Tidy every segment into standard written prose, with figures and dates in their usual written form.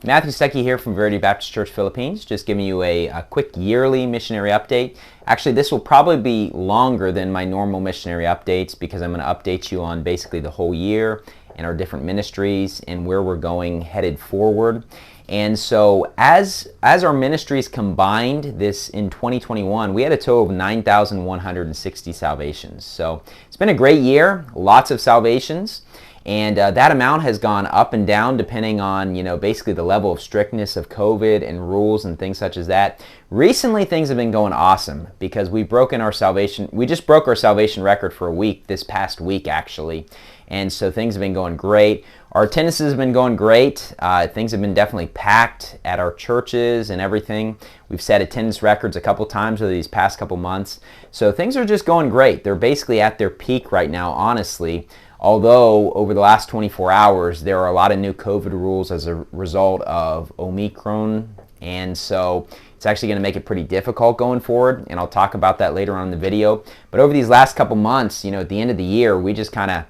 Matthew Stuckey here from Verity Baptist Church Philippines, just giving you a quick yearly missionary update. Actually, this will probably be longer than my normal missionary updates because I'm going to update you on basically the whole year and our different ministries and where we're going headed forward. And so as our ministries combined this in 2021, we had a total of 9,160 salvations. So it's been a great year, lots of salvations. And that amount has gone up and down depending on, basically the level of strictness of COVID and rules and things such as that. Recently, things have been going awesome because we just broke our salvation record for a week, this past week actually. And so things have been going great. Our attendances have been going great. Things have been definitely packed at our churches and everything. We've set attendance records a couple times over these past couple months. So things are just going great. They're basically at their peak right now, honestly. Although over the last 24 hours, there are a lot of new COVID rules as a result of Omicron. And so it's actually going to make it pretty difficult going forward. And I'll talk about that later on in the video. But over these last couple months, at the end of the year, we just kind of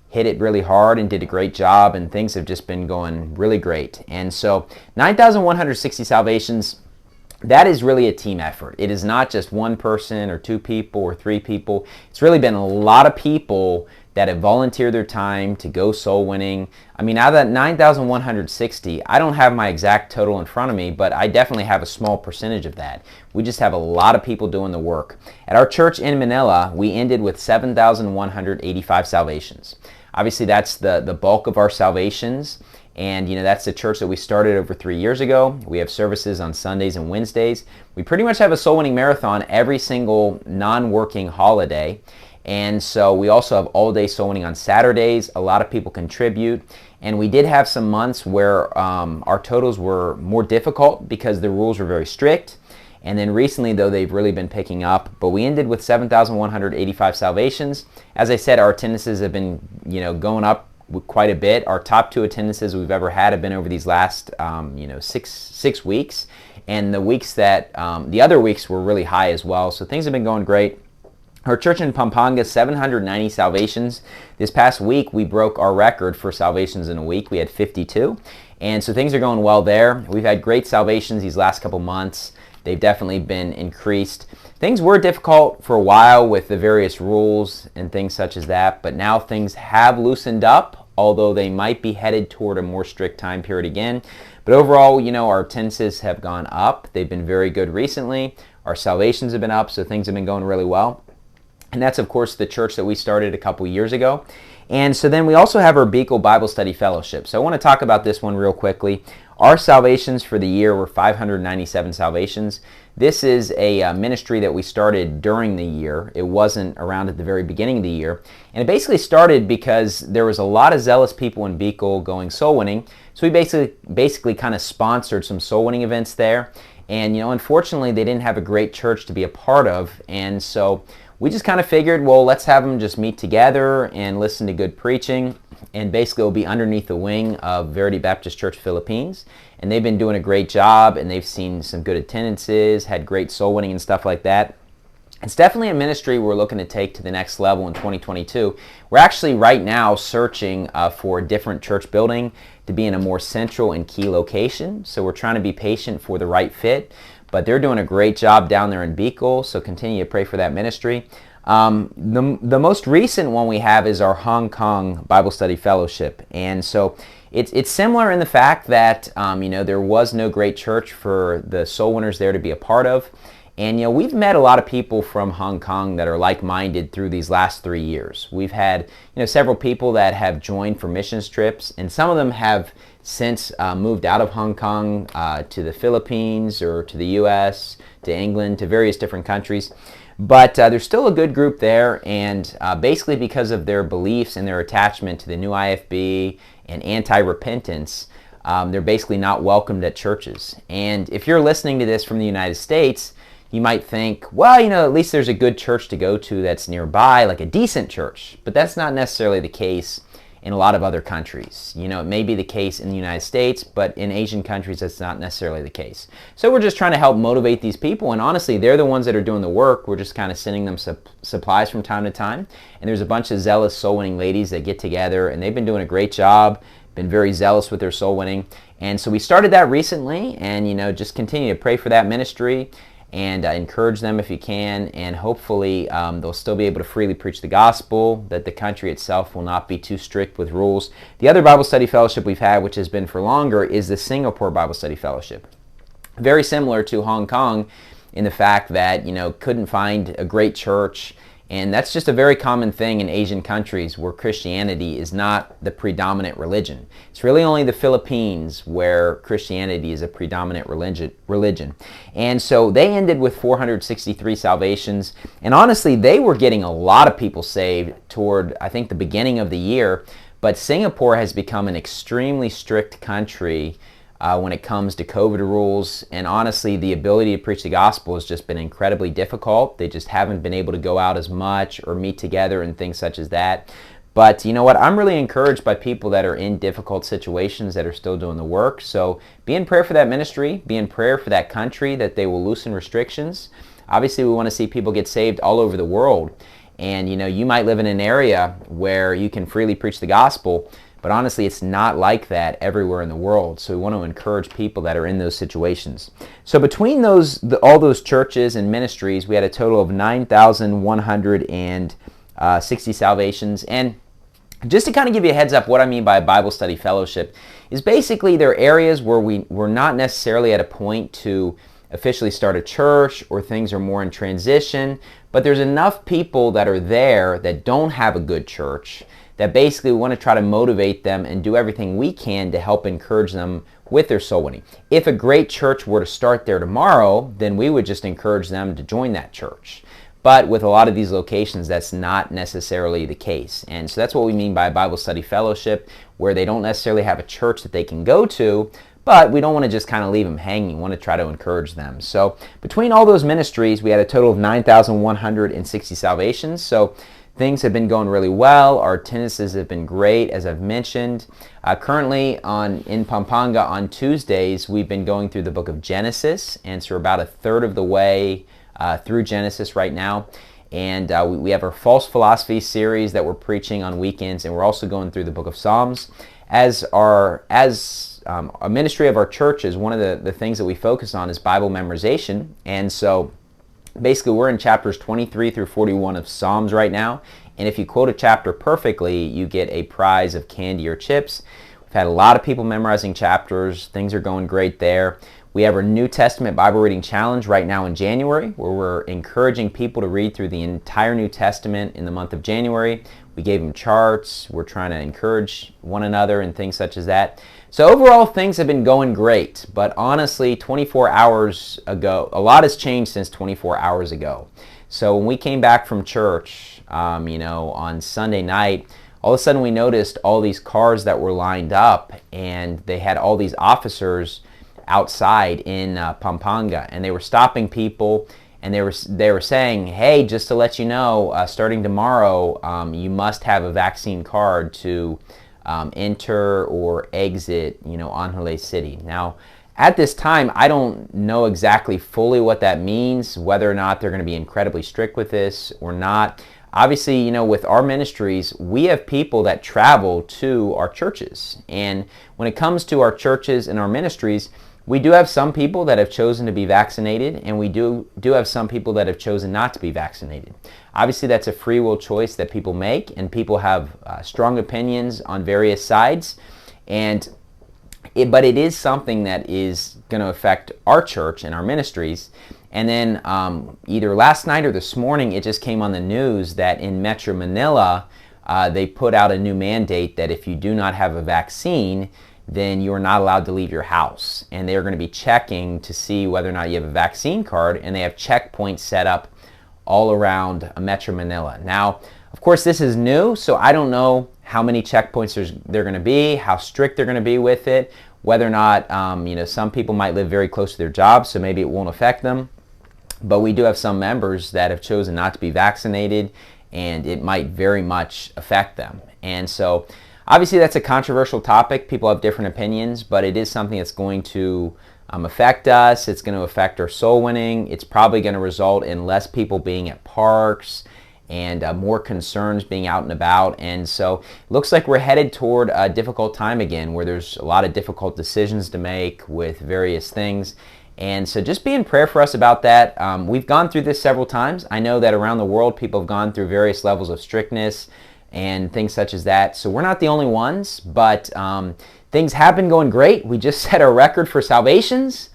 hit it really hard and did a great job. And things have just been going really great. And so 9,160 salvations. That is really a team effort. It is not just one person or two people or three people. It's really been a lot of people that have volunteered their time to go soul winning. I mean, out of that 9,160, I don't have my exact total in front of me, but I definitely have a small percentage of that. We just have a lot of people doing the work. At our church in Manila, we ended with 7,185 salvations. Obviously, that's the bulk of our salvations. And that's the church that we started over 3 years ago. We have services on Sundays and Wednesdays. We pretty much have a soul winning marathon every single non-working holiday. And so we also have all-day soul winning on Saturdays. A lot of people contribute. And we did have some months where our totals were more difficult because the rules were very strict. And then recently, though, they've really been picking up. But we ended with 7,185 salvations. As I said, our attendances have been going up quite a bit. Our top two attendances we've ever had have been over these last 6 weeks. And the other weeks were really high as well. So things have been going great. Our church in Pampanga, 790 salvations. This past week, we broke our record for salvations in a week. We had 52. And so things are going well there. We've had great salvations these last couple months. They've definitely been increased. Things were difficult for a while with the various rules and things such as that, but now things have loosened up, although they might be headed toward a more strict time period again. But overall, our attendances have gone up. They've been very good recently. Our salvations have been up, so things have been going really well. And that's, of course, the church that we started a couple years ago. And so then we also have our Bicol Bible Study Fellowship. So I want to talk about this one real quickly. Our salvations for the year were 597 salvations. This is a ministry that we started during the year. It wasn't around at the very beginning of the year. And it basically started because there was a lot of zealous people in Bicol going soul winning. So we basically kind of sponsored some soul winning events there. And, unfortunately, they didn't have a great church to be a part of. And so we just kind of figured, well, let's have them just meet together and listen to good preaching. And basically, it'll be underneath the wing of Verity Baptist Church Philippines. And they've been doing a great job, and they've seen some good attendances, had great soul winning and stuff like that. It's definitely a ministry we're looking to take to the next level in 2022. We're actually right now searching for a different church building to be in a more central and key location. So we're trying to be patient for the right fit. But they're doing a great job down there in Bicol, so continue to pray for that ministry. The most recent one we have is our Hong Kong Bible Study Fellowship. And so it's similar in the fact that there was no great church for the soul winners there to be a part of. And we've met a lot of people from Hong Kong that are like-minded through these last 3 years. We've had several people that have joined for missions trips, and some of them have since moved out of Hong Kong to the Philippines or to the U.S., to England, to various different countries. But there's still a good group there, and basically because of their beliefs and their attachment to the new IFB and anti-repentance, they're basically not welcomed at churches. And if you're listening to this from the United States, you might think, well, at least there's a good church to go to that's nearby, like a decent church. But that's not necessarily the case in a lot of other countries. It may be the case in the United States, but in Asian countries, that's not necessarily the case. So we're just trying to help motivate these people, and honestly, they're the ones that are doing the work. We're just kind of sending them supplies from time to time, and there's a bunch of zealous soul-winning ladies that get together, and they've been doing a great job, been very zealous with their soul winning. And so we started that recently, and just continue to pray for that ministry and encourage them if you can, and hopefully they'll still be able to freely preach the gospel, that the country itself will not be too strict with rules. The other Bible study fellowship we've had, which has been for longer, is the Singapore Bible Study Fellowship. Very similar to Hong Kong in the fact that, couldn't find a great church. And that's just a very common thing in Asian countries where Christianity is not the predominant religion. It's really only the Philippines where Christianity is a predominant religion. And so they ended with 463 salvations. And honestly, they were getting a lot of people saved toward, I think, the beginning of the year. But Singapore has become an extremely strict country when it comes to COVID rules, and honestly the ability to preach the gospel has just been incredibly difficult. They just haven't been able to go out as much or meet together and things such as that. But you know what, I'm really encouraged by people that are in difficult situations that are still doing the work. So be in prayer for that ministry, be in prayer for that country, that they will loosen restrictions. Obviously we want to see people get saved all over the world, and you might live in an area where you can freely preach the gospel, but honestly, it's not like that everywhere in the world. So we want to encourage people that are in those situations. So between all those churches and ministries, we had a total of 9,160 salvations. And just to kind of give you a heads up, what I mean by a Bible study fellowship is basically there are areas where we're not necessarily at a point to officially start a church, or things are more in transition, but there's enough people that are there that don't have a good church that basically we want to try to motivate them and do everything we can to help encourage them with their soul winning. If a great church were to start there tomorrow, then we would just encourage them to join that church. But with a lot of these locations, that's not necessarily the case. And so that's what we mean by a Bible study fellowship, where they don't necessarily have a church that they can go to, but we don't want to just kind of leave them hanging. We want to try to encourage them. So between all those ministries, we had a total of 9,160 salvations. So things have been going really well. Our attendances have been great, as I've mentioned. Currently in Pampanga on Tuesdays, we've been going through the book of Genesis, and so we're about a third of the way through Genesis right now. And we have our false philosophy series that we're preaching on weekends, and we're also going through the book of Psalms. As a ministry of our churches, one of the things that we focus on is Bible memorization, and so basically we're in chapters 23 through 41 of Psalms right now, and if you quote a chapter perfectly, you get a prize of candy or chips. We've had a lot of people memorizing chapters. Things are going great there. We have our New Testament Bible Reading Challenge right now in January, where we're encouraging people to read through the entire New Testament in the month of January. We gave them charts. We're trying to encourage one another and things such as that. So overall, things have been going great, but honestly, 24 hours ago, a lot has changed since 24 hours ago. So when we came back from church, on Sunday night, all of a sudden we noticed all these cars that were lined up, and they had all these officers outside in Pampanga, and they were stopping people, and they were saying, hey, just to let you know, starting tomorrow, you must have a vaccine card to enter or exit, Angeles City. Now, at this time, I don't know exactly fully what that means, whether or not they're going to be incredibly strict with this or not. Obviously, with our ministries, we have people that travel to our churches. And when it comes to our churches and our ministries, we do have some people that have chosen to be vaccinated, and we do have some people that have chosen not to be vaccinated. Obviously, that's a free will choice that people make, and people have strong opinions on various sides. But it is something that is going to affect our church and our ministries. And then either last night or this morning, it just came on the news that in Metro Manila, they put out a new mandate that if you do not have a vaccine, then you're not allowed to leave your house. And they're going to be checking to see whether or not you have a vaccine card, and they have checkpoints set up all around Metro Manila. Now, of course, this is new, so I don't know how many checkpoints they're going to be, how strict they're going to be with it, whether or not, some people might live very close to their jobs, so maybe it won't affect them. But we do have some members that have chosen not to be vaccinated, and it might very much affect them. And so, obviously, that's a controversial topic. People have different opinions, but it is something that's going to affect us. It's going to affect our soul winning. It's probably going to result in less people being at parks and more concerns being out and about. And so it looks like we're headed toward a difficult time again, where there's a lot of difficult decisions to make with various things. And so just be in prayer for us about that. We've gone through this several times. I know that around the world people have gone through various levels of strictness and things such as that. So we're not the only ones, but things have been going great. We just set a record for salvations.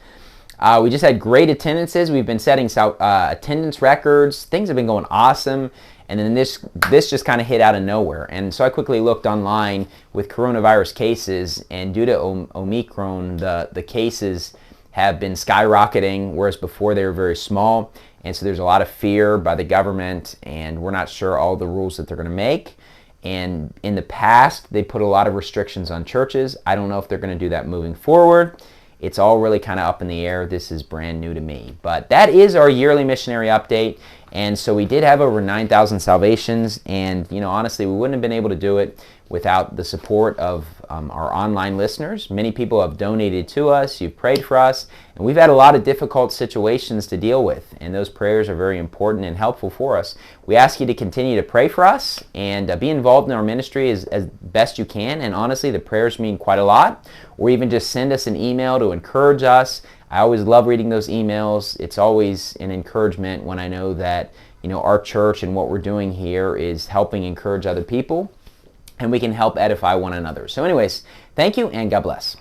We just had great attendances. We've been setting attendance records. Things have been going awesome. And then this just kind of hit out of nowhere. And so I quickly looked online with coronavirus cases, and due to Omicron, the cases have been skyrocketing, whereas before they were very small. And so there's a lot of fear by the government, and we're not sure all the rules that they're going to make. And in the past, they put a lot of restrictions on churches. I don't know if they're going to do that moving forward. It's all really kind of up in the air. This is brand new to me. But that is our yearly missionary update. And so we did have over 9,000 salvations. And, honestly, we wouldn't have been able to do it without the support of our online listeners. Many people have donated to us. You've prayed for us. And we've had a lot of difficult situations to deal with. And those prayers are very important and helpful for us. We ask you to continue to pray for us and be involved in our ministry as best you can. And honestly, the prayers mean quite a lot. Or even just send us an email to encourage us. I always love reading those emails. It's always an encouragement when I know that our church and what we're doing here is helping encourage other people, and we can help edify one another. So anyways, thank you and God bless.